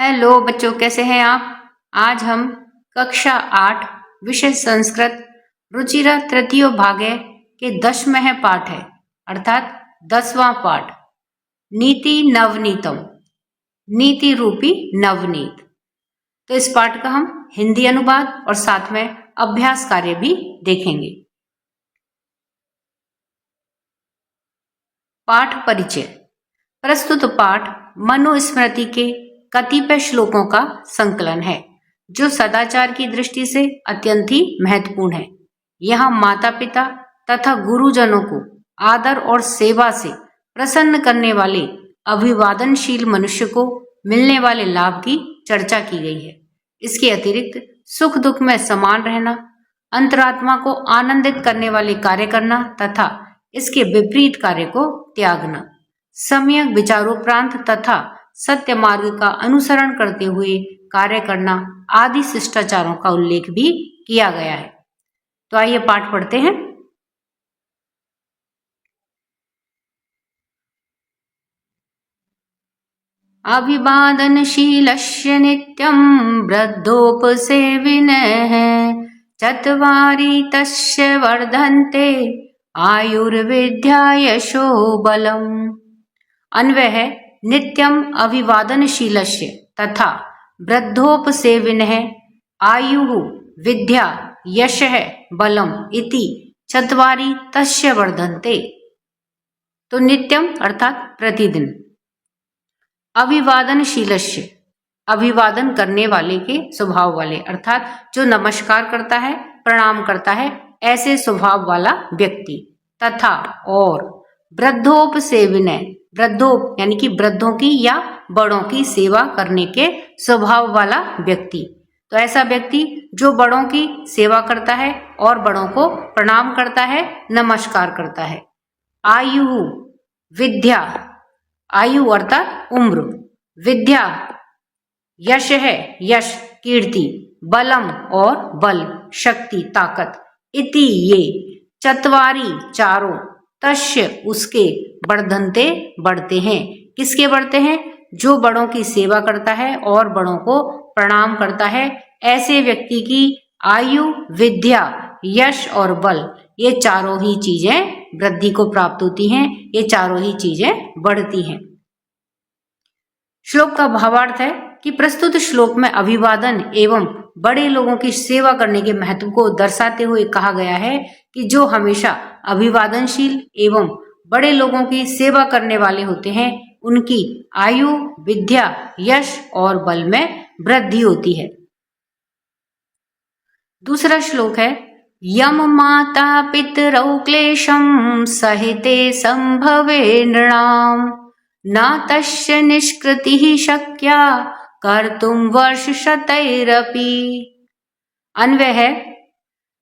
Hello बच्चों, कैसे हैं आप। आज हम कक्षा 8 विषय संस्कृत रुचिरा तृतीय भागे के 10वें पाठ है, अर्थात 10वां पाठ नीति नवनीतम, नीति रूपी नवनीत। तो इस पाठ का हम हिंदी अनुवाद और साथ में अभ्यास कार्य भी देखेंगे। पाठ परिचय। प्रस्तुत पाठ मनुस्मृति के कतिपय श्लोकों का संकलन है जो सदाचार की दृष्टि से अत्यंत ही महत्वपूर्ण है। यहाँ माता पिता तथा गुरुजनों को आदर और सेवा से प्रसन्न करने वाले अभिवादनशील मनुष्य को मिलने वाले लाभ की चर्चा की गई है। इसके अतिरिक्त सुख दुख में समान रहना, अंतरात्मा को आनंदित करने वाले कार्य करना तथा इसके विपरीत कार्य को त्यागना, सम्यक विचारोपरांत तथा सत्य मार्ग का अनुसरण करते हुए कार्य करना आदि शिष्टाचारों का उल्लेख भी किया गया है। तो आइए पाठ पढ़ते हैं। अभिवादनशीलस्य नित्यं वृद्धोपसेविनः चत्वारि तस्य वर्धन्ते आयुर्विद्या यशो बलम्। अन्वय है नित्यम अभिवादनशीलस्य तथा वृद्धोपसेविनः आयुः विद्या यशः बलम इति चत्वारि तस्य वर्धन्ते। तो नित्यम अर्थात प्रतिदिन, अभिवादनशीलस्य अभिवादन करने वाले के स्वभाव वाले, अर्थात जो नमस्कार करता है, प्रणाम करता है, ऐसे स्वभाव वाला व्यक्ति, तथा और वृद्धोपसेविनः, वृद्धोप यानी कि वृद्धों की या बड़ों की सेवा करने के स्वभाव वाला व्यक्ति। तो ऐसा व्यक्ति जो बड़ों की सेवा करता है और बड़ों को प्रणाम करता है, नमस्कार करता है। आयु विद्या, आयु अर्थात उम्र, विद्या यश है, यश कीर्ति, बलम और बल शक्ति ताकत, इति ये चत्वारि चारों, तस्य उसके, वर्धन्ते बढ़ते हैं। किसके बढ़ते हैं? जो बड़ों की सेवा करता है और बड़ों को प्रणाम करता है, ऐसे व्यक्ति की आयु, विद्या, यश और बल, ये चारों ही चीजें वृद्धि को प्राप्त होती हैं, ये चारों ही चीजें बढ़ती हैं। श्लोक का भावार्थ है कि प्रस्तुत श्लोक में अभिवादन एवं बड़े लोगों की सेवा करने के महत्व को दर्शाते हुए कहा गया है कि जो हमेशा अभिवादनशील एवं बड़े लोगों की सेवा करने वाले होते हैं, उनकी आयु, विद्या, यश और बल में वृद्धि होती है। दूसरा श्लोक है यम माता पितरौ क्लेशं सहिते संभवे नृणाम न तस्य निष्कृतिः शक्या कर्तुं वर्षशतैरपि। अन्वय है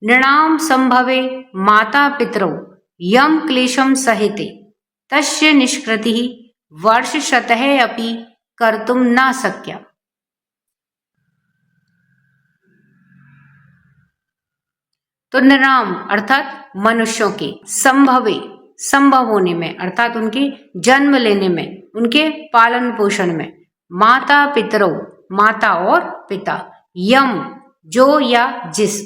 नृणाम संभवे माता पितरौ यम क्लेशं सहिते तस्य निष्कृतिः वर्षशतः अपि कर्तुं न शक्या। तो नृणाम अर्थात मनुष्यों के, संभवे संभव होने में, अर्थात उनके जन्म लेने में, उनके पालन पोषण में, माता पितरौ माता और पिता, यम जो या जिस,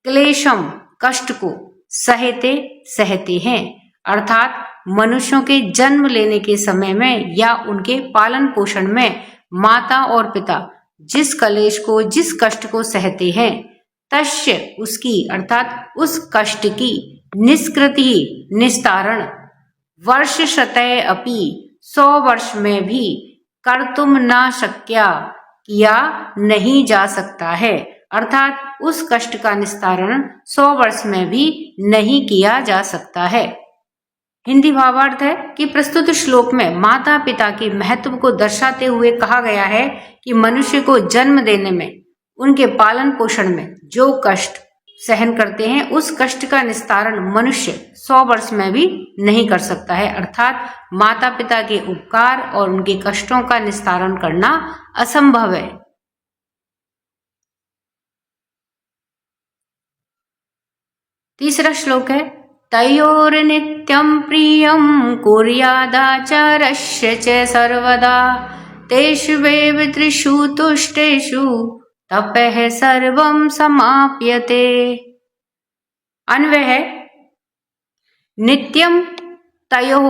क्लेशम कष्ट को, सहते सहते हैं, अर्थात मनुष्यों के जन्म लेने के समय में या उनके पालन पोषण में माता और पिता जिस कलेश को, जिस कष्ट को सहते हैं, तस्य उसकी अर्थात उस कष्ट की, निष्कृति निस्तारण, वर्ष शतय अपि 100 वर्ष में भी, कर्तुम न शक्या किया नहीं जा सकता है, अर्थात उस कष्ट का निस्तारण 100 वर्ष में भी नहीं किया जा सकता है। हिंदी भावार्थ है कि प्रस्तुत श्लोक में माता पिता के महत्व को दर्शाते हुए कहा गया है कि मनुष्य को जन्म देने में, उनके पालन पोषण में जो कष्ट सहन करते हैं, उस कष्ट का निस्तारण मनुष्य 100 वर्ष में भी नहीं कर सकता है, अर्थात माता पिता के उपकार और उनके कष्टों का निस्तारण करना असंभव है। तीसरा श्लोक है तयोर्नित्यं प्रियं कुर्यादाचारस्य च सर्वदा तेषु वेव त्रिषु तुष्टेषु तपः सर्वं समाप्यते। अन्वय है नित्यं तयोः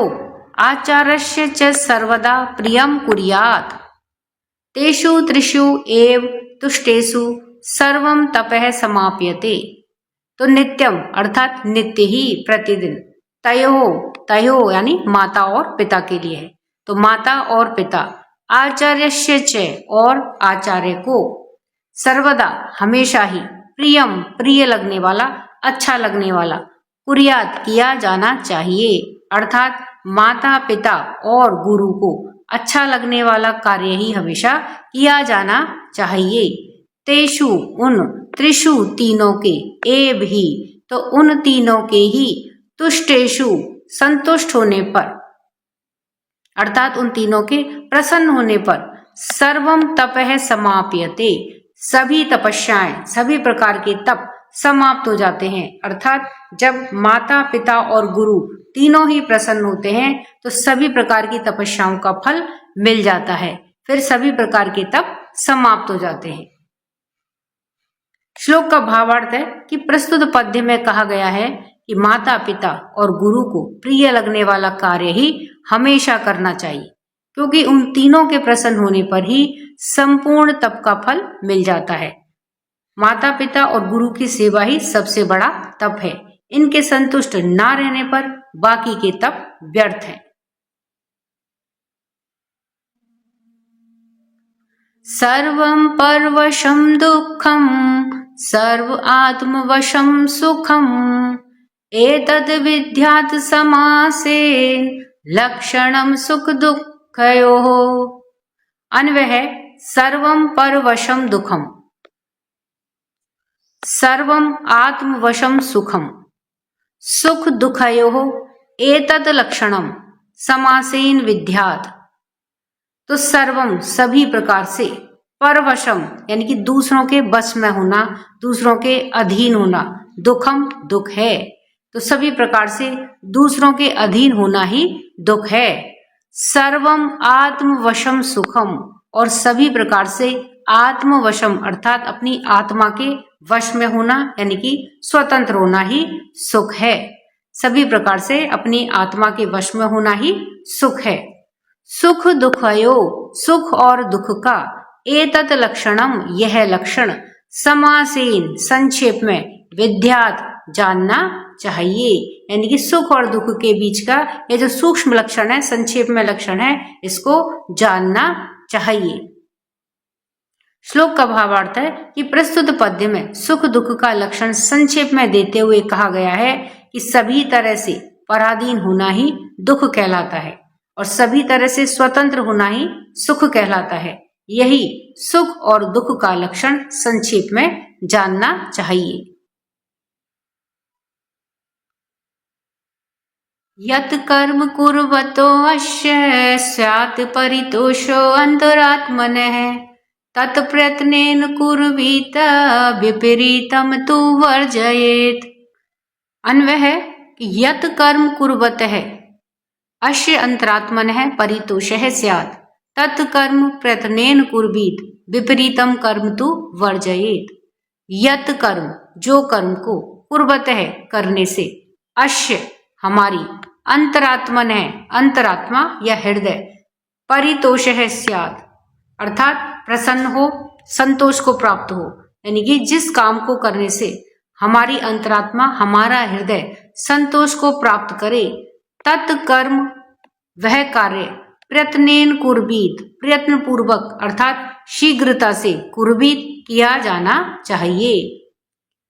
आचार्यस्य च सर्वदा प्रियं कुर्यात् तेषु त्रिषु एव तुष्टेषु सर्वं तपः समाप्यते। तो नित्यम अर्थात नित्य ही प्रतिदिन, तयो यानी माता और पिता के लिए है, तो माता और पिता, आचार्यस्य च और आचार्य को, सर्वदा हमेशा ही, प्रियम प्रिय लगने वाला, अच्छा लगने वाला, कुर्यात किया जाना चाहिए, अर्थात माता पिता और गुरु को अच्छा लगने वाला कार्य ही हमेशा किया जाना चाहिए। तेषु उन, त्रिषु तीनों के, एव ही तो उन तीनों के ही, तुष्टेषु संतुष्ट होने पर, अर्थात उन तीनों के प्रसन्न होने पर, सर्वम तपः समाप्यते सभी तपस्याएं, सभी प्रकार के तप समाप्त हो जाते हैं। अर्थात जब माता पिता और गुरु तीनों ही प्रसन्न होते हैं तो सभी प्रकार की तपस्याओं का फल मिल जाता है, फिर सभी प्रकार के तप समाप्त हो जाते हैं। श्लोक का भावार्थ है कि प्रस्तुत पद्य में कहा गया है कि माता पिता और गुरु को प्रिय लगने वाला कार्य ही हमेशा करना चाहिए, क्योंकि उन तीनों के प्रसन्न होने पर ही संपूर्ण तप का फल मिल जाता है। माता पिता और गुरु की सेवा ही सबसे बड़ा तप है, इनके संतुष्ट ना रहने पर बाकी के तप व्यर्थ हैं। सर्वं परवशं दुःखं सर्व आत्मवशं सुखम् एतद् विद्यात् समासेन लक्षणं सुख दुःखयोः। अन्वय है सर्वं परवशं दुःखम, सर्वं आत्मवशं सुखम, सुख दुःखयोः एतद् लक्षणं समासेन विद्यात्। तो सर्वम सभी प्रकार से, परवशम यानी कि दूसरों के बस में होना, दूसरों के अधीन होना, दुखम दुख है, तो सभी प्रकार से दूसरों के अधीन होना ही दुख है। सर्वम आत्मवशम सुखम, और सभी प्रकार से आत्मवशम अर्थात अपनी आत्मा के वश में होना यानी कि स्वतंत्र होना ही सुख है। सभी प्रकार से अपनी आत्मा के वश में होना ही सुख है। सुख दुःखयो, सुख और दुख का, एतत् लक्षणम यह लक्षण, समासेन संक्षेप में, विद्यात जानना चाहिए, यानी कि सुख और दुख के बीच का ये जो सूक्ष्म लक्षण है, संक्षेप में लक्षण है, इसको जानना चाहिए। श्लोक का भावार्थ है कि प्रस्तुत पद्य में सुख दुख का लक्षण संक्षेप में देते हुए कहा गया है कि सभी तरह से पराधीन होना ही दुख कहलाता है और सभी तरह से स्वतंत्र होना ही सुख कहलाता है। यही सुख और दुख का लक्षण संक्षेप में जानना चाहिए। यत् कर्म कुर्वतो अस्य स्यात् परितोषो अन्तरात्मनः तत् प्रयत्नेन कुर्वीत विपरीतम तु वर्जयेत्। अन्वय है कि यत् कर्म कुर्वतः अस्य अंतरात्मनः परितोषः स्यात् तत् कर्म प्रयत्नेन कुर्वीत विपरीतम कर्म तु वर्जयेत्। यत् कर्म जो कर्म को, कुर्वतः करने से, अस्य हमारी, अंतरात्मनः अंतरात्मा या हृदय, परितोषः स्यात् अर्थात प्रसन्न हो, संतोष को प्राप्त हो, यानी कि जिस काम को करने से हमारी अंतरात्मा, हमारा हृदय संतोष को प्राप्त करे, तत्कर्म वह कार्य, प्रयत्नेन कुर्वीत प्रयत्न पूर्वक अर्थात शीघ्रता से, कुर्वीत किया जाना चाहिए।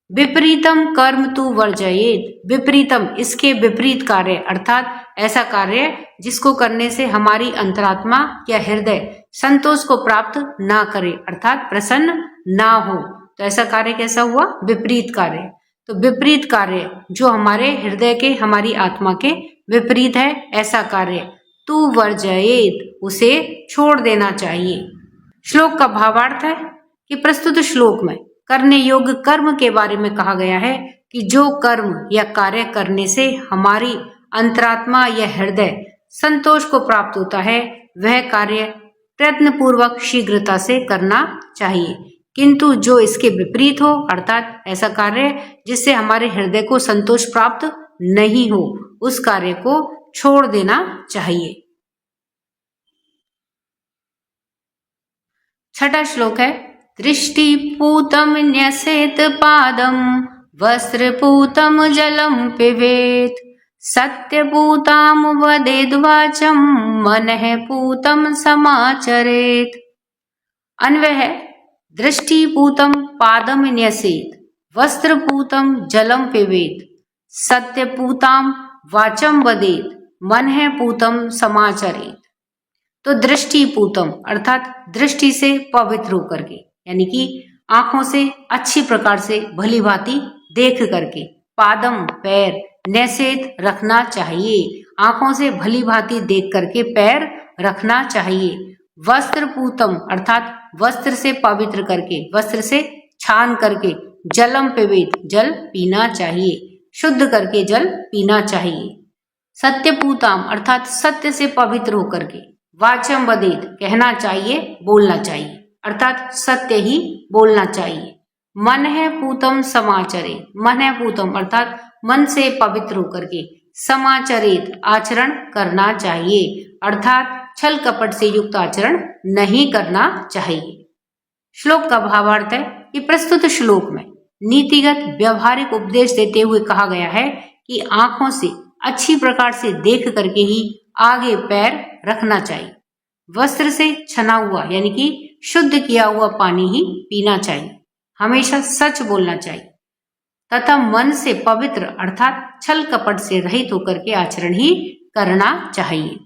विपरीतम कर्म तु वर्जयेत, विपरीतम इसके विपरीत कार्य अर्थात ऐसा कार्य जिसको करने से हमारी अंतरात्मा या हृदय संतोष को प्राप्त ना करे अर्थात प्रसन्न ना हो, तो ऐसा कार्य कैसा हुआ? विपरीत कार्य। तो विपरीत कार्य जो हमारे हृदय के, हमारी आत्मा के विपरीत है, ऐसा कार्य तु वर्जयेत उसे छोड़ देना चाहिए। श्लोक का भावार्थ है कि प्रस्तुत श्लोक में करने योग्य कर्म के बारे में कहा गया है कि जो कर्म या कार्य करने से हमारी अंतरात्मा या हृदय संतोष को प्राप्त होता है, वह कार्य प्रयत्न पूर्वक शीघ्रता से करना चाहिए। किंतु जो इसके विपरीत हो, अर्थात ऐसा कार्य जिससे हमारे हृदय को संतोष प्राप्त नहीं हो, उस कार्य को छोड़ देना चाहिए। छठा श्लोक है, दृष्टिपूतम न्यसेत पादम वस्त्रपूतम जलम पिबेत सत्यपूताम वदेद वाचम मनः पूतम समाचरेत। अन्वय है, दृष्टिपूतम पादम न्यसेत वस्त्रपूतम जलम पिबेत सत्यपूताम वाचम वदेत मनः पूतम समाचरेत। तो दृष्टिपूतम अर्थात दृष्टि से पवित्र होकर के, यानी कि आंखों से अच्छी प्रकार से भली भांति देख करके, पादम पैर, नैसेत रखना चाहिए, आंखों से भली भांति देख करके पैर रखना चाहिए। वस्त्रपूतम अर्थात वस्त्र से पवित्र करके, वस्त्र से छान करके, जलम पिबेत जल पीना चाहिए, शुद्ध करके जल पीना चाहिए। सत्यपूताम अर्थात सत्य से पवित्र होकर के, वाचम वदेत कहना चाहिए, बोलना चाहिए, अर्थात सत्य ही बोलना चाहिए। मन है पूतम समाचरे, मन है पूतम अर्थात मन से पवित्र होकर के, समाचरित आचरण करना चाहिए, अर्थात छल कपट से युक्त आचरण नहीं करना चाहिए। श्लोक का भावार्थ है कि प्रस्तुत श्लोक में नीतिगत व्यवहारिक उपदेश देते हुए कहा गया है कि आंखों से अच्छी प्रकार से देख करके ही आगे पैर रखना चाहिए। वस्त्र से छना हुआ यानी कि शुद्ध किया हुआ पानी ही पीना चाहिए, हमेशा सच बोलना चाहिए तथा मन से पवित्र अर्थात छल कपट से रहित होकर के आचरण ही करना चाहिए।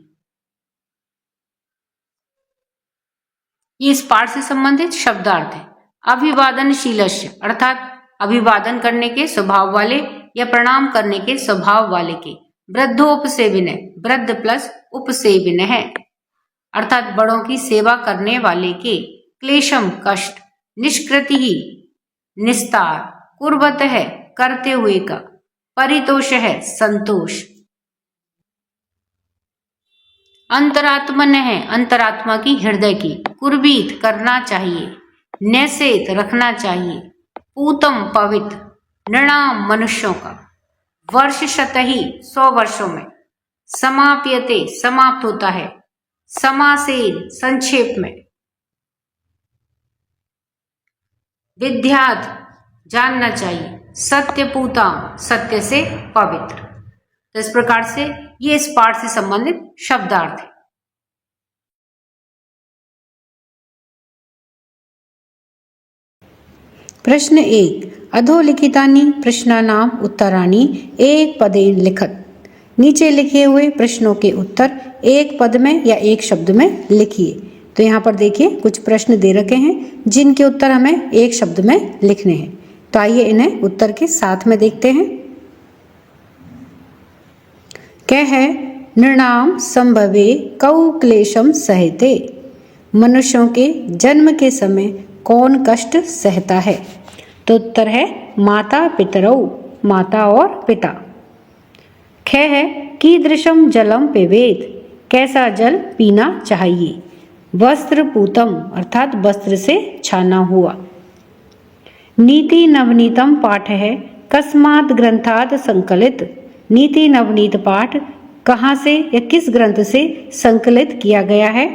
ये इस पाठ से संबंधित शब्दार्थ है। अभिवादनशीलस्य अर्थात अभिवादन करने के स्वभाव वाले या प्रणाम करने के स्वभाव वाले के। वृद्धोपसेविनय, वृद्ध प्लस उपसेविन है अर्थात बड़ों की सेवा करने वाले के। क्लेशम कष्ट, निष्कृति ही निस्तार, कुर्वत है करते हुए का, परितोष है संतोष। अंतरात्मन है अंतरात्मा की हृदय की। कुर्बीत करना चाहिए, नैसेत रखना चाहिए, पूतम पवित्र, नृणाम मनुष्यों का, वर्ष शतहि 100 वर्षों में, समाप्यते समाप्त होता है, समासेन संक्षेप में, विद्यात जानना चाहिए, सत्यपूताम सत्य से पवित्र। तो इस प्रकार से ये इस पाठ से संबंधित शब्दार्थ है। प्रश्न 1, अधोलिखितानि प्रश्नानाम उत्तराणि एक पदेन लिखत। नीचे लिखे हुए प्रश्नों के उत्तर एक पद में या एक शब्द में लिखिए। तो यहाँ पर देखिए कुछ प्रश्न दे रखे हैं जिनके उत्तर हमें एक शब्द में लिखने हैं। तो आइए इन्हें उत्तर के साथ में देखते हैं। क्या है? नृणाम संभवे कौ क्लेशम सहते। मनुष्यों के जन्म के समय कौन कष्ट सहता है? तो उत्तर है माता पितरौ, माता और पिता। ख है कीदृशम जलम पिबेत, कैसा जल पीना चाहिए? वस्त्र पूतम अर्थात वस्त्र से छाना हुआ। नीति नवनीतम पाठ है कस्मात् ग्रंथात् संकलित। नीति नवनीत पाठ कहाँ से या किस ग्रंथ से संकलित किया गया है?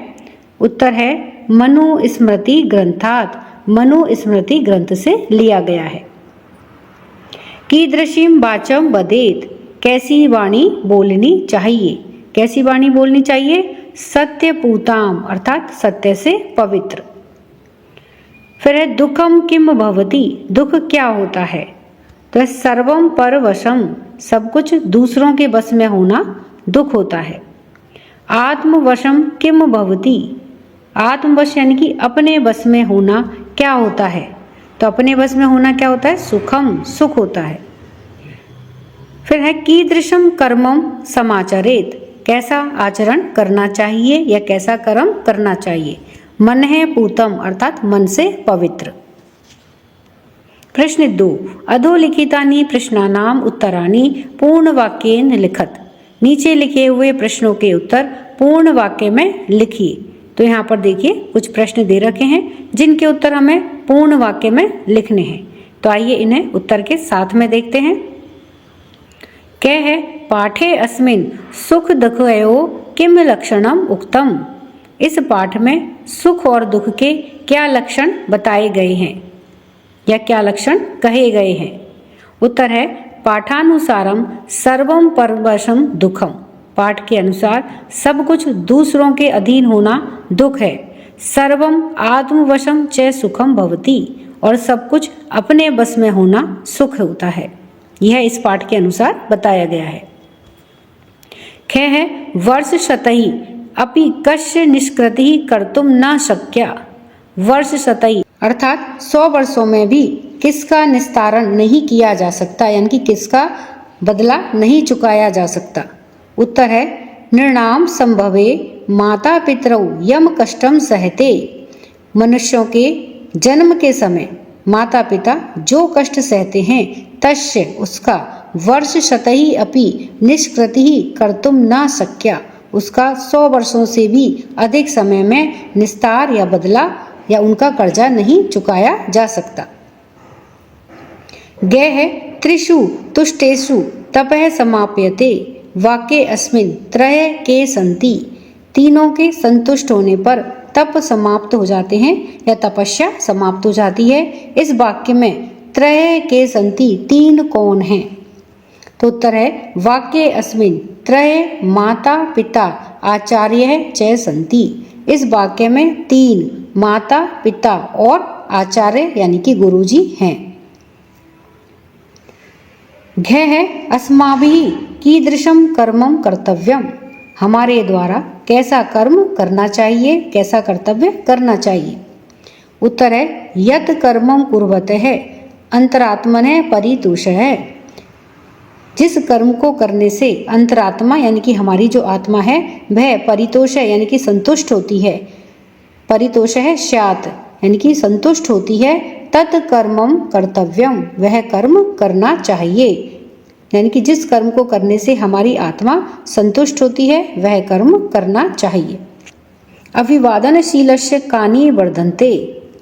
उत्तर है मनु स्मृति ग्रंथात्, मनु स्मृति ग्रंथ से लिया गया है। कीदृशीम वाचम वदेत, कैसी वाणी बोलनी चाहिए? कैसी वाणी बोलनी चाहिए? सत्यपूताम अर्थात सत्य से पवित्र। फिर है दुखम किम भवति, दुख क्या होता है? तो सर्वम परवशम, सब कुछ दूसरों के बस में होना दुख होता है। आत्मवशम किम भवति, आत्मवश यानी कि अपने बस में होना क्या होता है? तो अपने बस में होना क्या होता है? सुखम, सुख होता है। फिर है कीदृशम कर्मम समाचरेत, कैसा आचरण करना चाहिए या कैसा कर्म करना चाहिए? मन है पूतम अर्थात मन से पवित्र। प्रश्न 2, अधोलिखितानि प्रश्नानाम उत्तराणि पूर्ण वाक्येन लिखत। नीचे लिखे हुए प्रश्नों के उत्तर पूर्ण वाक्य में लिखिए। तो यहाँ पर देखिए कुछ प्रश्न दे रखे हैं जिनके उत्तर हमें पूर्ण वाक्य में लिखने हैं। तो आइए इन्हें उत्तर के साथ में देखते हैं। क्या है पाठे अस्मिन सुख दुखयोः किम लक्षणम उक्तम। इस पाठ में सुख और दुख के क्या लक्षण बताए गए हैं या क्या लक्षण कहे गए हैं। उत्तर है पाठानुसारम सर्वम परवशम दुखम। पाठ के अनुसार सब कुछ दूसरों के अधीन होना दुख है। सर्वम आत्मवशम च सुखम भवति, और सब कुछ अपने बस में होना सुख होता है। यह इस पाठ के अनुसार बताया गया है। ख है वर्ष शतहि अपि कस्य निष्कृति कर्तुम न शक्या। वर्ष शतहि अर्थात 100 वर्षों में भी किसका निस्तारण नहीं किया जा सकता, यानी कि किसका बदला नहीं चुकाया जा सकता। उत्तर है नृणाम संभवे माता पितरौ यम कष्टम सहते। मनुष्यों के जन्म के समय माता पिता जो कष्ट सहते हैं तस्य उसका वर्ष शतहि अपि निष्कृति कर्तुम न शक्या, उसका 100 वर्षों से भी अधिक समय में निस्तार या बदला या उनका कर्जा नहीं चुकाया जा सकता। ग है त्रिषु तुष्टेषु तपः समाप्यते। वाक्ये अस्मिन् त्रय के सन्ति। तीनों के संतुष्ट होने पर तप समाप्त हो जाते हैं या तपस्या समाप्त हो जाती है। इस वाक्य में त्रय के सन्ति 3 कौन हैं। तो उत्तर है वाक्ये अस्मिन् त्रय माता पिता आचार्य च सन्ति। इस वाक्य में 3 माता पिता और आचार्य यानी कि गुरुजी हैं। घ है अस्माभिः कीदृशं कर्मं कर्तव्यम। हमारे द्वारा कैसा कर्म करना चाहिए, कैसा कर्तव्य करना चाहिए। उत्तर है यत् कर्मं कुर्वतः अंतरात्मनः परितोषः। जिस कर्म को करने से अंतरात्मा यानी कि हमारी जो आत्मा है वह परितोष है यानी कि संतुष्ट होती है। परितोष है स्यात् यानी कि संतुष्ट होती है। तत्कर्मम कर्तव्यम, वह कर्म करना चाहिए। यानी कि जिस कर्म को करने से हमारी आत्मा संतुष्ट होती है वह कर्म करना चाहिए। अभिवादनशीलस्य कानि वर्धन्ते।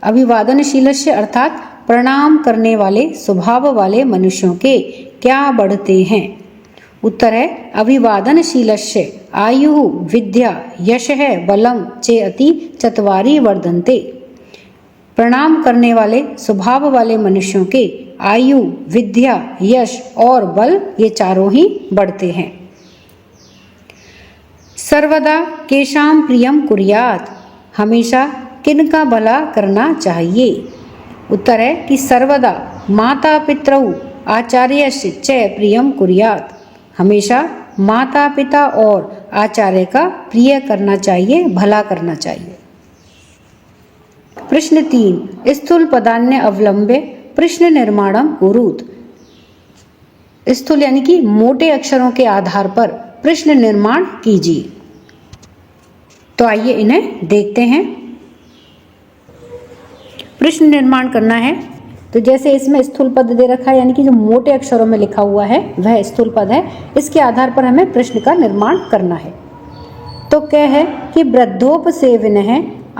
अभिवादनशीलस्य अर्थात प्रणाम करने वाले स्वभाव वाले मनुष्यों के क्या बढ़ते हैं। उत्तर है अभिवादनशीलस्य आयु विद्या यशः बलम चेति चत्वारि वर्धन्ते। प्रणाम करने वाले स्वभाव वाले मनुष्यों के आयु विद्या यश और बल ये चारों ही बढ़ते हैं। सर्वदा केशाम प्रियम कुर्यात्। हमेशा किनका भला करना चाहिए। उत्तर है कि सर्वदा माता पितरौ आचार्यस्य च प्रियम कुर्यात्। हमेशा माता पिता और आचार्य का प्रिय करना चाहिए, भला करना चाहिए। प्रश्न 3 स्थूल पदान्य अवलंब्य प्रश्न निर्माणम कुरुत। स्थूल यानी कि मोटे अक्षरों के आधार पर प्रश्न निर्माण कीजिए। तो आइए इन्हें देखते हैं। प्रश्न निर्माण करना है तो जैसे इसमें स्थूल पद दे रखा है यानी कि जो मोटे अक्षरों में लिखा हुआ है वह स्थूल पद है। इसके आधार पर हमें प्रश्न का निर्माण करना है। तो क्या है कि वृद्धोपसेविनः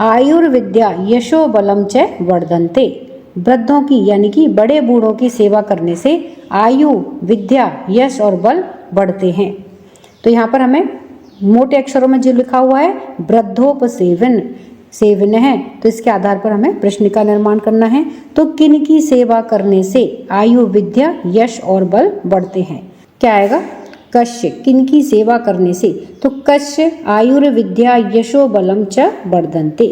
आयुर्विद्या यशो बलम च वर्धन्ते। वृद्धों की यानी कि बड़े बूढ़ों की सेवा करने से आयु विद्या यश और बल बढ़ते हैं। तो यहाँ पर हमें मोटे अक्षरों में जो लिखा हुआ है वृद्धोपसेवन सेवन है, तो इसके आधार पर हमें प्रश्न का निर्माण करना है। तो किन की सेवा करने से आयु विद्या यश और बल बढ़ते हैं। क्या आएगा कस्य। किन की सेवा करने से, तो कस्य आयुर्विद्या यशो बलम च वर्धन्ते।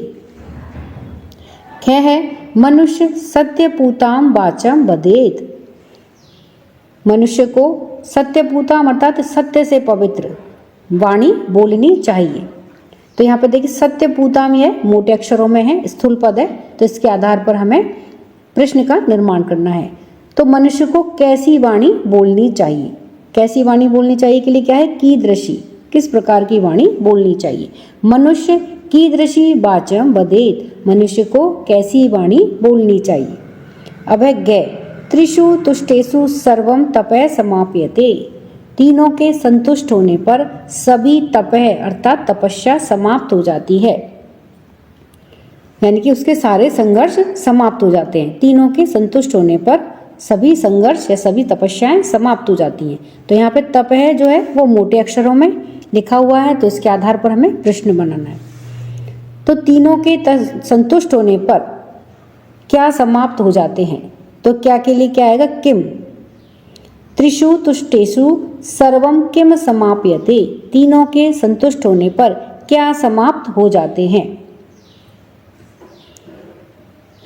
ख है मनुष्य सत्यपूताम वाचम वदेत। मनुष्य को सत्यपूताम अर्थात सत्य से पवित्र वाणी बोलनी चाहिए। तो यहाँ पर देखिए सत्यपूताम यह मोटे अक्षरों में है, स्थूल पद है, तो इसके आधार पर हमें प्रश्न का निर्माण करना है। तो मनुष्य को कैसी वाणी बोलनी चाहिए। कैसी वाणी बोलनी चाहिए के लिए क्या है कीदृशी, किस प्रकार की वाणी बोलनी चाहिए। मनुष्य कीदृशी वाचम वदेत। मनुष्य को कैसी वाणी बोलनी चाहिए। अब है ग त्रिषु तुष्टेषु सर्वम तपः समाप्यते। तीनों के संतुष्ट होने पर सभी तपः अर्थात तपस्या समाप्त हो जाती है। यानी कि उसके सारे संघर्ष समाप्त हो जाते हैं। तीनों के संतुष्ट होने पर सभी संघर्ष या सभी तपस्याएं समाप्त हो जाती हैं। तो यहाँ पे तप है जो है वो मोटे अक्षरों में लिखा हुआ है, तो इसके आधार पर हमें प्रश्न बनाना है। तो तीनों के संतुष्ट होने पर क्या समाप्त हो जाते हैं, तो क्या के लिए क्या आएगा, किम। त्रिषु तुष्टेषु सर्वम किम समाप्यते, तीनों के संतुष्ट होने पर क्या समाप्त हो जाते हैं।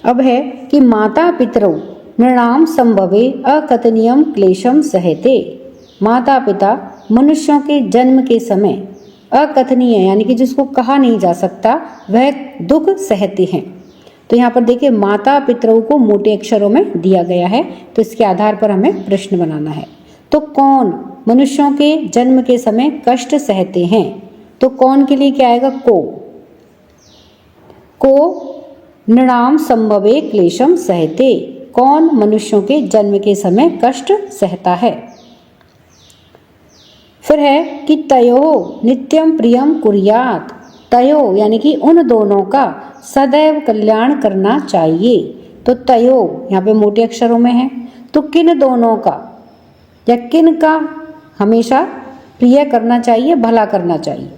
अब है कि माता पितरौ नृणाम संभवे अकथनीयम क्लेशम सहते, माता पिता मनुष्यों के जन्म के समय अकथनीय यानी कि जिसको कहा नहीं जा सकता वह दुख सहते हैं। तो यहाँ पर देखिए माता पितरों को मोटे अक्षरों में दिया गया है, तो इसके आधार पर हमें प्रश्न बनाना है। तो कौन मनुष्यों के जन्म के समय कष्ट सहते हैं, तो कौन के लिए क्या आएगा, को नृणाम संभवे क्लेशम सहते, कौन मनुष्यों के जन्म के समय कष्ट सहता है। फिर है कि तयो नित्यम प्रियम कुर्यात, तयो यानी कि उन दोनों का सदैव कल्याण करना चाहिए। तो तयो यहाँ पे मोटे अक्षरों में है, तो किन दोनों का या किन का हमेशा प्रिय करना चाहिए, भला करना चाहिए।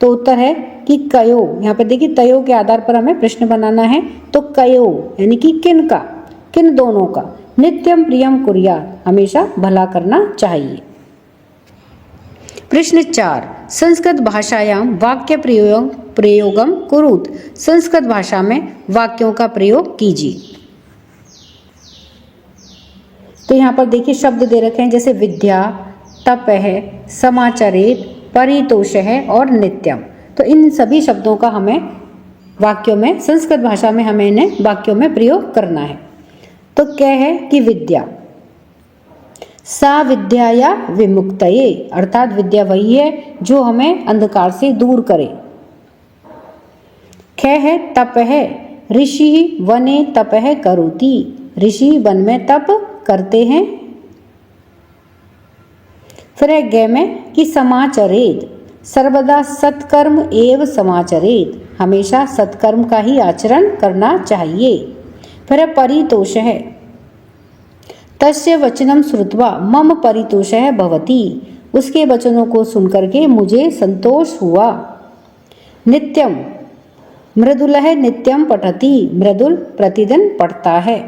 तो उत्तर है कि कयो, यहाँ पे देखिए तयो के आधार पर हमें प्रश्न बनाना है। तो कयो यानी कि किन का, किन दोनों का नित्यम प्रियम कुर्यात, हमेशा भला करना चाहिए। प्रश्न 4, संस्कृत भाषायाम वाक्य प्रयोगम कुरुत, संस्कृत भाषा में वाक्यों का प्रयोग कीजिए। तो यहाँ पर देखिए शब्द दे रखे हैं, जैसे विद्या, तप है, समाचरित, परितोष है और नित्यम। तो इन सभी शब्दों का हमें वाक्यों में, संस्कृत भाषा में हमें इन्हें वाक्यों में प्रयोग करना है। तो क्या है कि विद्या, सा विद्या या विमुक्तये, अर्थात विद्या वही है जो हमें अंधकार से दूर करे। ख है तप है, ऋषि वने तप है करोति, ऋषि वन में तप करते हैं। फिर है ग में कि समाचरेत, सर्वदा सत्कर्म एव समाचरेत, हमेशा सत्कर्म का ही आचरण करना चाहिए। फिर है परितोष है, तस्य वचनम श्रुत्वा मम परितोषः भवति, उसके वचनों को सुनकर के मुझे संतोष हुआ। नित्यम, मृदुलः नित्यम पठति, मृदुल प्रतिदिन पढ़ता है।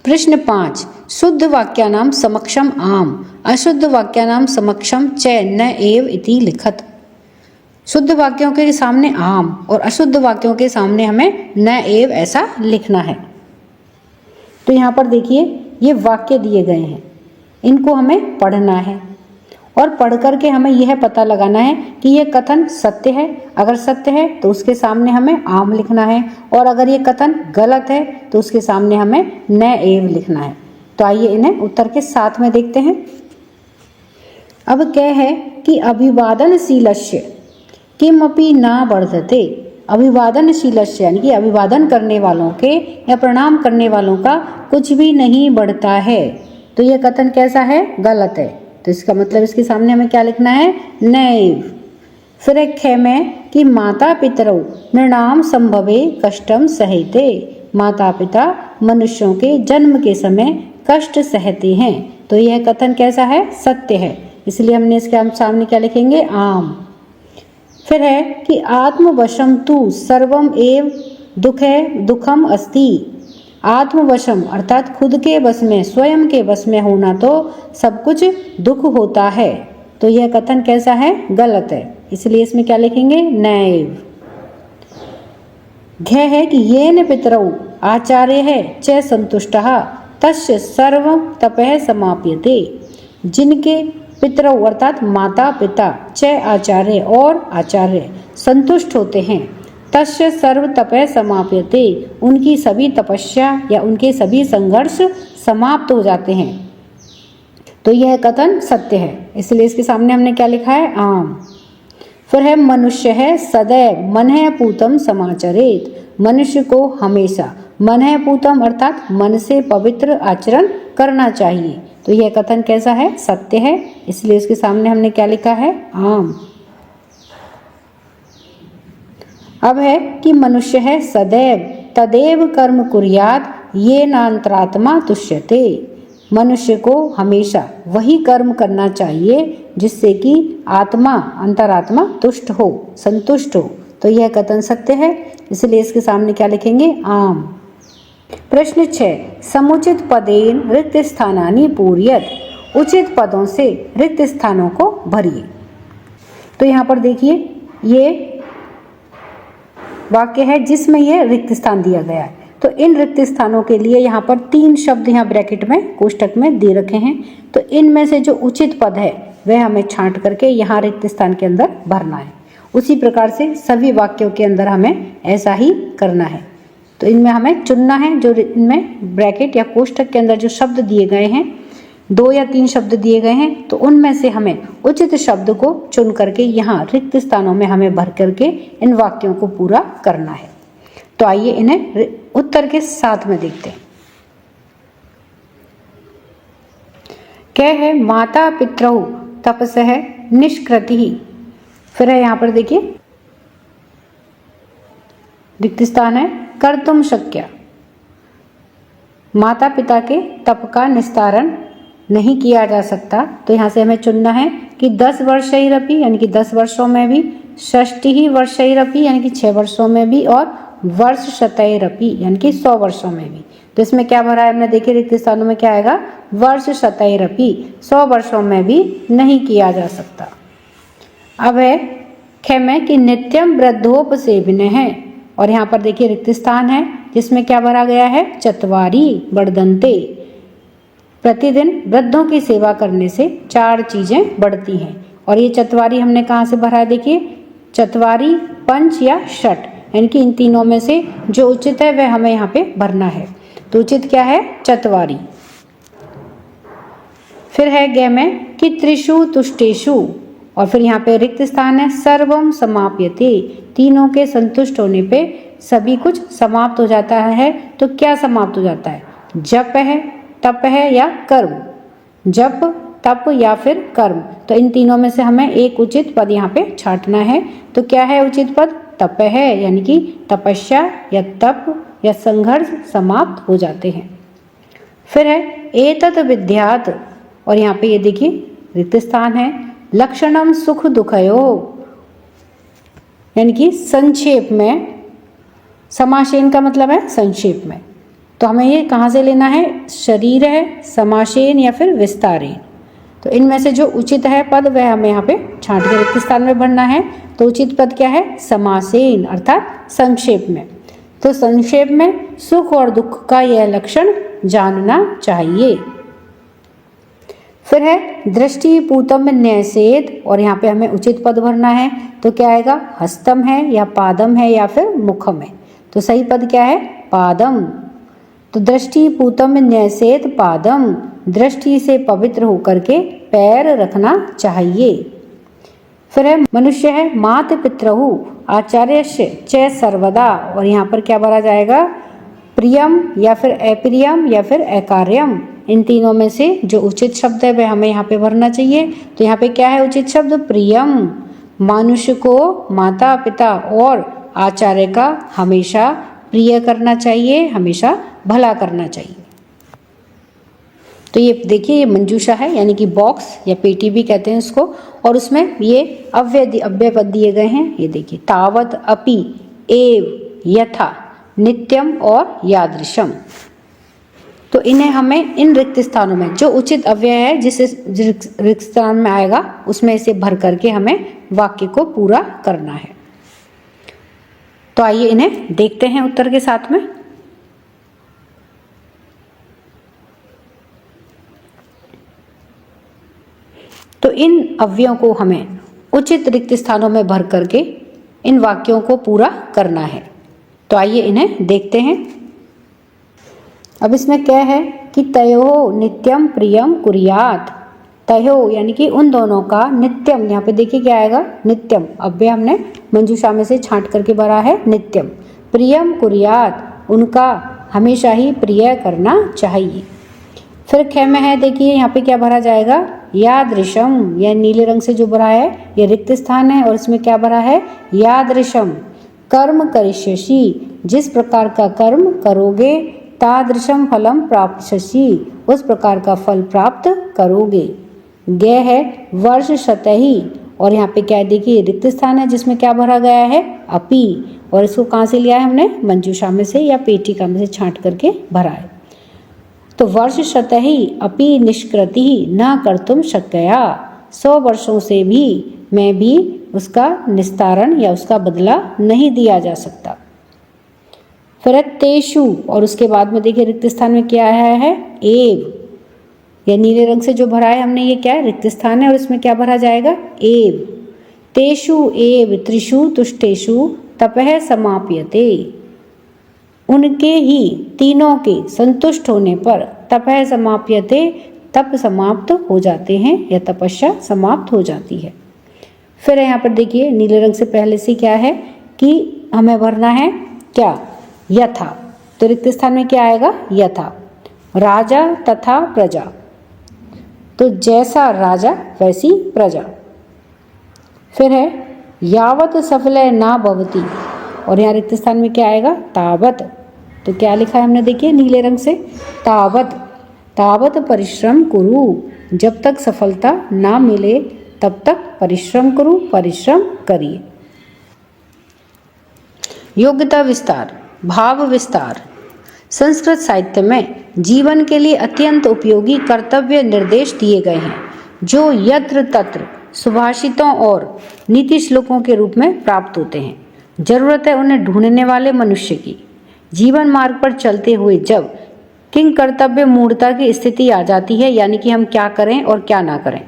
प्रश्न 5, शुद्ध वाक्यानाम समक्षम आम, अशुद्ध वाक्यानाम समक्षम च न एव इति लिखत। शुद्ध वाक्यों के सामने आम और अशुद्ध वाक्यों के सामने हमें न एव ऐसा लिखना है। तो यहाँ पर देखिए ये वाक्य दिए गए हैं, इनको हमें पढ़ना है और पढ़ करके हमें यह पता लगाना है कि यह कथन सत्य है। अगर सत्य है तो उसके सामने हमें आम लिखना है, और अगर ये कथन गलत है तो उसके सामने हमें न एव लिखना है। तो आइए इन्हें उत्तर के साथ में देखते हैं। अब क्या है कि अभिवादनशीलस्य किमपि न वर्धते, अभिवादनशीलस्य यानी कि अभिवादन करने वालों के या प्रणाम करने वालों का कुछ भी नहीं बढ़ता है। तो यह कथन कैसा है, गलत है। तो इसका मतलब इसके सामने हमें क्या लिखना है, नैव। फिर एक ख में कि माता पितरौ नृणाम संभवे कष्टम सहते, माता पिता मनुष्यों के जन्म के समय कष्ट सहते हैं। तो यह कथन कैसा है, सत्य है, इसलिए हमने इसके सामने क्या लिखेंगे, आम। फिर है कि आत्मवशम तु सर्वम एव दुखम अस्ति, आत्मवशम अर्थात खुद के बस में, स्वयं के बस में होना तो सब कुछ दुख होता है। तो यह कथन कैसा है, गलत है, इसलिए इसमें क्या लिखेंगे, नैव। घ है कि येन पितरौ आचार्य है च संतुष्टः तस्य सर्व तपः समाप्यते, जिनके पितरौ अर्थात माता पिता, च आचार्य और आचार्य संतुष्ट होते हैं, तस्य सर्व तपः समाप्यते, उनकी सभी तपस्या या उनके सभी संघर्ष समाप्त हो जाते हैं। तो यह कथन सत्य है, इसलिए इसके सामने हमने क्या लिखा है, आम। फिर है मनुष्य है सदैव मनः पूतम समाचरेत, मनुष्य को हमेशा मनः पूतम अर्थात मन से पवित्र आचरण करना चाहिए। तो यह कथन कैसा है, सत्य है, इसलिए इसके सामने हमने क्या लिखा है, आम। अब है कि मनुष्य है सदैव तदेव कर्म कुर्यात् ये नान्तरात्मा तुष्यते। मनुष्य को हमेशा वही कर्म करना चाहिए जिससे कि आत्मा अंतरात्मा तुष्ट हो, संतुष्ट हो। तो यह कथन सत्य है, इसलिए इसके सामने क्या लिखेंगे? आम। प्रश्न 6, समुचित पदेन रिक्त स्थानानि पूरयत। उचित पदों से रिक्त स्थानों को भरिए। तो यहाँ पर देखिए ये वाक्य है जिसमें यह रिक्त स्थान दिया गया है। तो इन रिक्त स्थानों के लिए यहाँ पर 3 शब्द यहाँ ब्रैकेट में कोष्टक में दे रखे हैं। तो इनमें से जो उचित पद है वह हमें छांट करके यहाँ रिक्त स्थान के अंदर भरना है। उसी प्रकार से सभी वाक्यों के अंदर हमें ऐसा ही करना है। तो इनमें हमें चुनना है, जो इनमें ब्रैकेट या कोष्टक के अंदर जो शब्द दिए गए हैं, 2 या 3 शब्द दिए गए हैं, तो उनमें से हमें उचित शब्द को चुन करके यहाँ रिक्त स्थानों में हमें भर करके इन वाक्यों को पूरा करना है। तो आइए इन्हें उत्तर के साथ में देखते हैं। क्या है? माता पितरौ तपसः निष्कृतिः। फिर है यहाँ पर देखिए रिक्त स्थान है कर्तुम शक्य। माता पिता के तप का निस्तारण नहीं किया जा सकता। तो यहाँ से हमें चुनना है कि 10 वर्षैरपि यानी कि 10 वर्षों में भी, षष्टिः वर्षैरपि यानी कि 6 वर्षों में भी, और वर्ष शतैरपि यानी कि 100 वर्षों में भी। तो इसमें क्या भरा है हमने? देखिए रिक्त स्थानों में क्या आएगा? वर्ष शतैरपि, 100 वर्षों में भी नहीं किया जा सकता। अब है खेमे कि नित्यम वृद्धोपसेविनः है, और यहाँ पर देखिए रिक्त स्थान है जिसमें क्या भरा गया है? चत्वारि वर्धन्ते। प्रतिदिन वृद्धों की सेवा करने से 4 चीजें बढ़ती हैं। और ये चत्वारि हमने कहाँ से भरा है? देखिए चत्वारि, पंच या षट, यानी कि इन तीनों में से जो उचित है वह हमें यहाँ पे भरना है। तो उचित क्या है? चत्वारि। फिर है ग में कि त्रिषु तुष्टेषु, और फिर यहाँ पे रिक्त स्थान है सर्वम समाप्यते। तीनों के संतुष्ट होने पे सभी कुछ समाप्त हो जाता है। तो क्या समाप्त हो जाता है? जप है, तप है या कर्म। जप, तप या फिर कर्म। तो इन तीनों में से हमें एक उचित पद यहाँ पे छांटना है। तो क्या है उचित पद? तप है, यानी कि तपस्या या तप या संघर्ष समाप्त हो जाते हैं। फिर है एतत् विद्यात्, और यहाँ पे ये देखिए रिक्त स्थान है लक्षणम सुख दुखयो, यानी कि संक्षेप में। समासेन का मतलब है संक्षेप में। तो हमें ये कहाँ से लेना है? शरीर है, समासेन या फिर विस्तारेन। तो इनमें से जो उचित है पद वह हमें यहाँ पे छांट के रिक्त स्थान में भरना है। तो उचित पद क्या है? समासेन अर्थात संक्षेप में। तो संक्षेप में सुख और दुख का यह लक्षण जानना चाहिए। फिर है दृष्टि पूतम न्यसेत, और यहाँ पे हमें उचित पद भरना है। तो क्या आएगा? हस्तम है या पादम है या फिर मुखम है। तो सही पद क्या है? पादम। तो दृष्टि पूतम न्यसेत पादम, दृष्टि से पवित्र होकर के पैर रखना चाहिए। फिर है मनुष्य है मात पितरहु आचार्यस्य च सर्वदा, और यहाँ पर क्या भरा जाएगा? प्रियम या फिर अप्रियम या फिर अकार्यम। इन तीनों में से जो उचित शब्द है वह हमें यहाँ पे भरना चाहिए। तो यहाँ पे क्या है उचित शब्द? प्रियम। मनुष्य को माता पिता और आचार्य का हमेशा प्रिय करना चाहिए, हमेशा भला करना चाहिए। तो ये देखिए ये मंजूषा है, यानी कि बॉक्स या पेटी भी कहते हैं उसको, और उसमें ये अव्यय पद दिए गए हैं। ये देखिए तावत, अपि, एव, यथा, नित्यम और यादृशम। तो इन्हें हमें इन रिक्त स्थानों में जो उचित अव्यय है जिस रिक्त स्थान में आएगा उसमें इसे भर करके हमें वाक्य को पूरा करना है। तो आइए इन्हें देखते हैं उत्तर के साथ में। तो इन अव्ययों को हमें उचित रिक्त स्थानों में भर करके इन वाक्यों को पूरा करना है। तो आइए इन्हें देखते हैं। अब इसमें क्या है कि तयो नित्यम प्रियम कुर्यात। तयो यानी कि उन दोनों का, नित्यम यहाँ पे देखिए क्या आएगा? नित्यम। अव्यय हमने मंजूषा में से छांट करके भरा है नित्यम। प्रियम कुर्यात, उनका हमेशा ही प्रिय करना चाहिए। फिर ख में है देखिए यहाँ पे क्या भरा जाएगा? यादृशम। यह नीले रंग से जो भरा है ये रिक्त स्थान है, और इसमें क्या भरा है? यादृशम। कर्म करिष्यसि, जिस प्रकार का कर्म करोगे, तादृशम फलम प्राप्स्यसि, उस प्रकार का फल प्राप्त करोगे। गय है वर्ष शतहि, और यहाँ पे क्या है देखिए रिक्त स्थान है जिसमें क्या भरा गया है, अपि, और इसको कहाँ से लिया है हमने, मंजूषा में से या पेटिका में से छांट करके भरा है। तो वर्ष शतहि अपि निष्कृति न कर्तुम शक्यया, 100 वर्षों से भी मैं भी उसका निस्तारण या उसका बदला नहीं दिया जा सकता। फिर तेषु, और उसके बाद में देखिए रिक्त स्थान में क्या आया है, एव, या नीले रंग से जो भरा है हमने ये क्या है, रिक्त स्थान है, और इसमें क्या भरा जाएगा, एव। तेषु एव त्रिषु तुष्टेषु तपः समाप्यते, उनके ही तीनों के संतुष्ट होने पर तपः समाप्यते, तप समाप्त हो जाते हैं या तपस्या समाप्त हो जाती है। फिर यहाँ पर देखिए नीले रंग से पहले से क्या है कि हमें भरना है क्या, यथा, तो रिक्त स्थान में क्या आएगा, यथा, राजा तथा प्रजा, तो जैसा राजा वैसी प्रजा। फिर है यावत सफल ना भवती, और यहाँ रिक्त स्थान में क्या आएगा, तावत, तो क्या लिखा है हमने देखिए नीले रंग से, तावत, तावत परिश्रम कुरु, जब तक सफलता ना मिले तब तक परिश्रम करो, परिश्रम करिए। योग्यता विस्तार, भाव विस्तार। संस्कृत साहित्य में जीवन के लिए अत्यंत उपयोगी कर्तव्य निर्देश दिए गए हैं, जो यत्र तत्र सुभाषितों और नीति श्लोकों के रूप में प्राप्त होते हैं। जरूरत है उन्हें ढूंढने वाले मनुष्य की। जीवन मार्ग पर चलते हुए जब किंग कर्तव्य मूढ़ता की स्थिति आ जाती है, यानी कि हम क्या करें और क्या ना करें,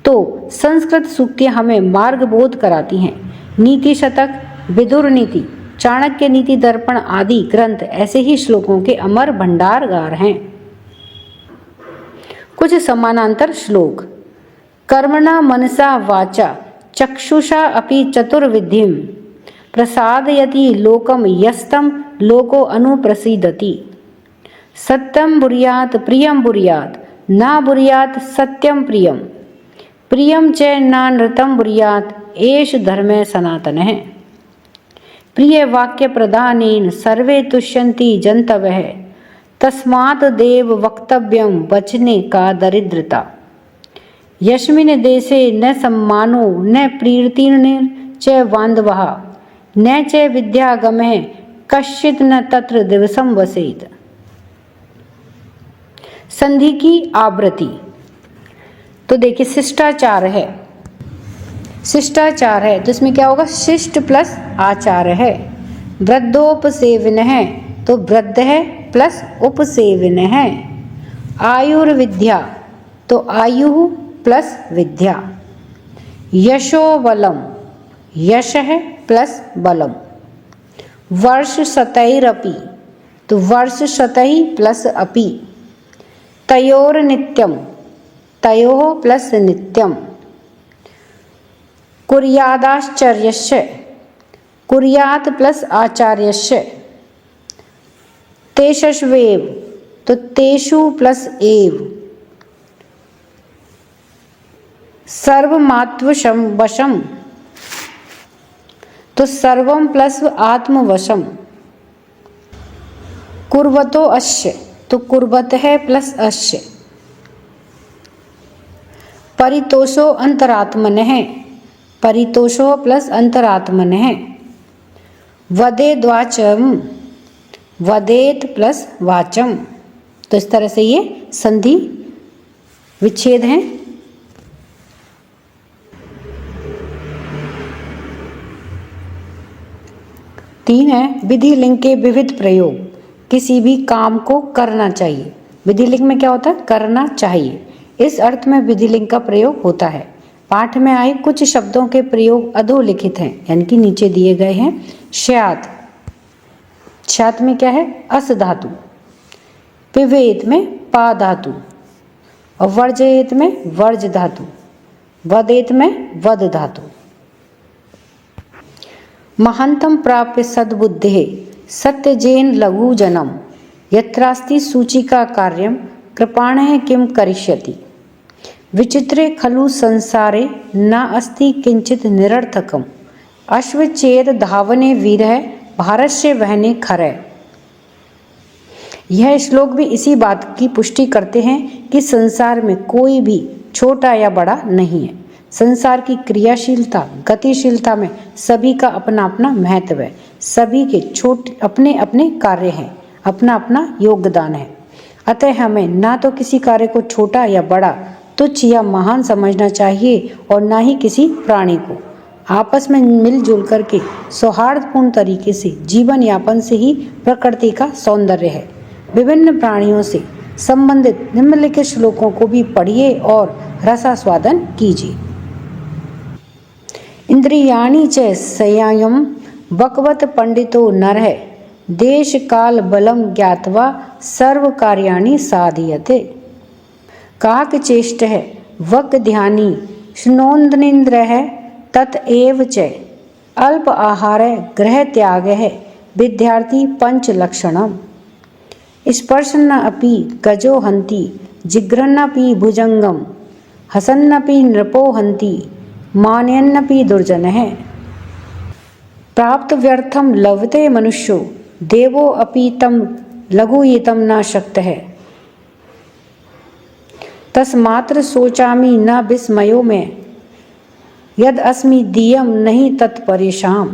तो संस्कृत सूक्तियाँ हमें मार्गबोध कराती हैं। नीति शतक, विदुर नीति, चाणक्य नीति दर्पण आदि ग्रंथ ऐसे ही श्लोकों के अमर भंडारगार हैं। कुछ समानांतर श्लोक। कर्मणा मनसा वाचा चक्षुषा अपि चतुर्विधिं प्रसादयति लोकम यस्तम लोको अनुप्रसीदति। सत्यम बुर्यात प्रियम बुर्यात ना बुर्यात सत्यम प्रियम, प्रियम च नानृतम बुर्यात एष धर्मे सनातनः। प्रिय वाक्य प्रदानेन सर्वे तुष्यन्ति जन्तवः, तस्मात् देव वक्तव्यम वचने का दरिद्रता। यस्मिन् देशे न सम्मानो न प्रीतिर्न च बान्धवः न च विद्यागमः कश्चित् न तत्र दिवसं वसेत्। संधि की आवृत्ति। तो देखिए शिष्टाचार है, शिष्टाचार है, तो इसमें क्या होगा, शिष्ट प्लस आचार है। वृद्धोपसेवन है, तो वृद्ध है प्लस उपसेवन है। आयुर्विद्या, तो आयु प्लस विद्या। यशो बलम, यश है प्लस बलम। वर्ष शतैरपि, तो वर्ष शतै प्लस अपि। तयोर नित्यम, तयोः प्लस नित्यम। कुर्यादाश्चर्यस्य, कुर्यात प्लस आचार्यस्य। तेषस्वेव, तो तेषु प्लस एव। सर्वमात्वशम वशम, तो सर्वम प्लस आत्मवशम। कुर्वतो अस्य, तो कुर्वत है प्लस अस्य। परितोषो अंतरात्मन है, परितोषो प्लस अंतरात्मन है। वदेद्वाचम, वदेत प्लस वाचम। तो इस तरह से ये संधि विच्छेद हैं। तीन है विधि लिंग के विविध प्रयोग। किसी भी काम को करना चाहिए, विधि लिंग में क्या होता है, करना चाहिए, इस अर्थ में विधि लिंग का प्रयोग होता है। पाठ में आए कुछ शब्दों के प्रयोग अधोलिखित हैं, यानी कि नीचे दिए गए हैं। स्यात्, स्यात् में क्या है, अस धातु। पिबेत में पा धातु, और वर्जयेत में वर्ज धातु। वदेत में वद धातु। महांतम प्राप्य सद्बुद्धे सत्यजेन लघु जनम, यत्रास्ति सूचिका कार्यम कृपाणः किम करिष्यति। विचित्रे खलु संसारे न अस्ति किंचित निरर्थकम, अश्वचेत धावने वीरः भारत से वहने खरः। यह श्लोक भी इसी बात की पुष्टि करते हैं कि संसार में कोई भी छोटा या बड़ा नहीं है। संसार की क्रियाशीलता गतिशीलता में सभी का अपना अपना महत्व है। सभी के छोटे अपने अपने कार्य हैं, अपना अपना योगदान है। अतः हमें ना तो किसी कार्य को छोटा या बड़ा, तुच्छ या महान समझना चाहिए और ना ही किसी प्राणी को। आपस में मिलजुल करके सौहार्दपूर्ण तरीके से जीवन यापन से ही प्रकृति का सौंदर्य है। विभिन्न प्राणियों से संबंधित निम्नलिखित श्लोकों को भी पढ़िए और रसास्वादन कीजिए। इंद्रियाणि च संयम बकवत पंडितो नरः देश काल बलम ज्ञात्वा सर्व कार्याणि साधयते। काक चेष्टः वक ध्यानी शृणोन्द्रिन्द्रः ततएव च अल्प आहार गृह त्यागः विद्यार्थी पंच लक्षणम। स्पर्शन अपि गजो हन्ति जिघ्रन्नपि भुजंगम हसन्नपि नृपो हन्ति मानयन्नपि दुर्जनः। प्राप्त व्यर्थम लभते मनुष्यो देवो अपि तम लघुयितम न शक्तः। तस्मात्र सोचामि न विस्मयो में यद अस्मि दीयम नहीं तत्परेशाम।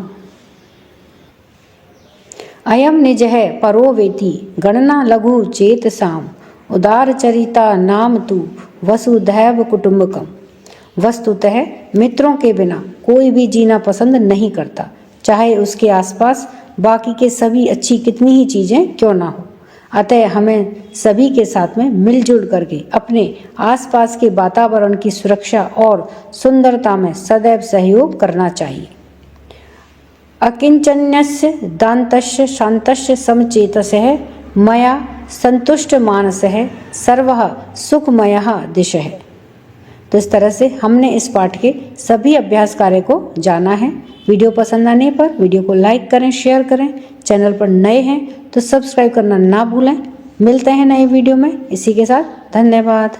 अयम निजः परो वेति गणना लघु चेतसाम उदार चरिता नाम तु वसुधैव कुटुंबकम। वस्तुतः मित्रों के बिना कोई भी जीना पसंद नहीं करता, चाहे उसके आसपास बाकी के सभी अच्छी कितनी ही चीजें क्यों ना हो। अतः हमें सभी के साथ में मिलजुल करके अपने आसपास के वातावरण की सुरक्षा और सुंदरता में सदैव सहयोग करना चाहिए। अकिंचन्यस्य दान्तस्य शान्तस्य समचेतसः मया संतुष्ट मानसः सर्वः सुखमयः दिशः। तो इस तरह से हमने इस पाठ के सभी अभ्यास कार्य को जाना है। वीडियो पसंद आने पर वीडियो को लाइक करें, शेयर करें। चैनल पर नए हैं तो सब्सक्राइब करना ना भूलें। मिलते हैं नए वीडियो में। इसी के साथ धन्यवाद।